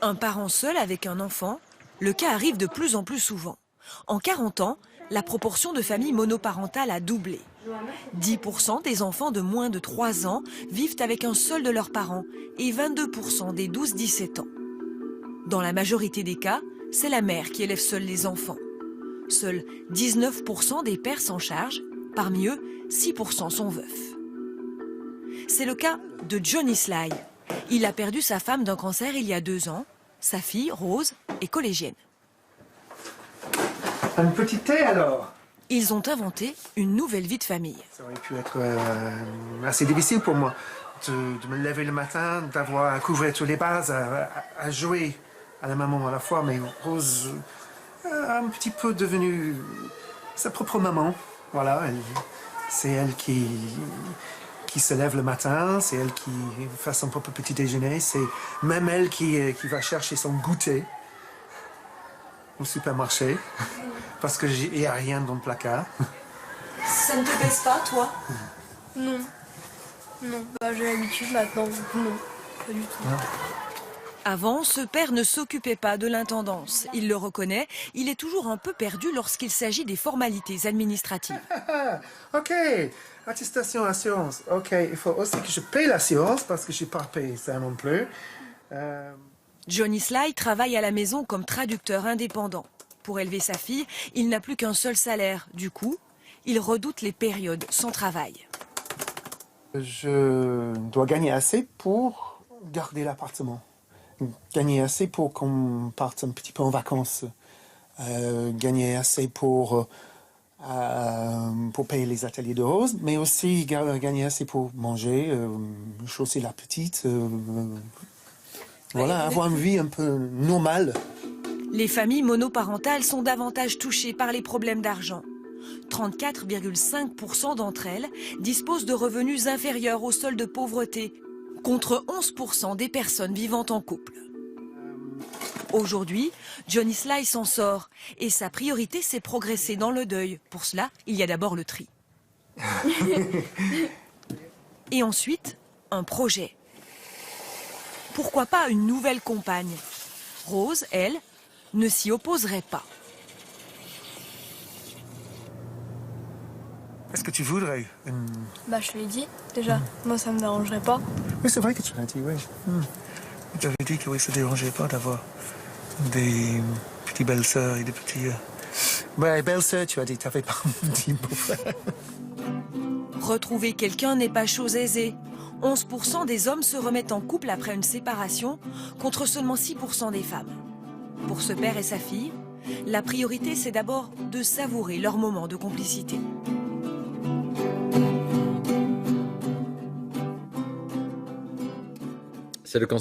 Un parent seul avec un enfant, le cas arrive de plus en plus souvent. En 40 ans, la proportion de familles monoparentales a doublé. 10% des enfants de moins de 3 ans vivent avec un seul de leurs parents et 22% des 12-17 ans. Dans la majorité des cas, c'est la mère qui élève seule les enfants. Seuls 19% des pères s'en chargent, parmi eux, 6% sont veufs. C'est le cas de Johnny Sly. Il a perdu sa femme d'un cancer il y a 2 ans. Sa fille, Rose, est collégienne. Un petit thé alors? Ils ont inventé une nouvelle vie de famille. Ça aurait pu être assez difficile pour moi de me lever le matin, d'avoir à couvrir tous les bases, à jouer à la maman à la fois, mais Rose un petit peu devenue sa propre maman. Voilà, c'est elle qui se lève le matin, c'est elle qui fait son propre petit déjeuner, c'est même elle qui va chercher son goûter au supermarché, parce qu'il n'y a rien dans le placard. Ça ne te baisse pas, toi? Non. Non, j'ai l'habitude maintenant, non, pas du tout. Non. Avant, ce père ne s'occupait pas de l'intendance. Il le reconnaît, il est toujours un peu perdu lorsqu'il s'agit des formalités administratives. Ok, attestation, assurance. Ok, il faut aussi que je paye l'assurance parce que je n'ai pas payé ça non plus. Johnny Sly travaille à la maison comme traducteur indépendant. Pour élever sa fille, il n'a plus qu'un seul salaire. Du coup, il redoute les périodes sans travail. Je dois gagner assez pour garder l'appartement. Gagner assez pour qu'on parte un petit peu en vacances. Gagner assez pour payer les ateliers de Rose, mais aussi gagner assez pour manger, chausser la petite. Voilà, avoir une vie un peu normale. Les familles monoparentales sont davantage touchées par les problèmes d'argent. 34,5% d'entre elles disposent de revenus inférieurs au seuil de pauvreté, contre 11% des personnes vivant en couple. Aujourd'hui, Johnny Sly s'en sort et sa priorité, c'est progresser dans le deuil. Pour cela, il y a d'abord le tri. Et ensuite, un projet. Pourquoi pas une nouvelle compagne? Rose, elle, ne s'y opposerait pas. Est-ce que tu voudrais une... Je l'ai dit, déjà. Moi, ça me dérangerait pas. Oui, c'est vrai que tu l'as dit, oui. Tu avais dit que oui, ça ne dérangeait pas d'avoir des petites belles-sœurs et des petits... Ouais, belles-sœurs, tu as dit, tu n'avais pas dit beau-frère. Retrouver quelqu'un n'est pas chose aisée. 11% des hommes se remettent en couple après une séparation, contre seulement 6% des femmes. Pour ce père et sa fille, la priorité, c'est d'abord de savourer leur moment de complicité. C'est le cancer.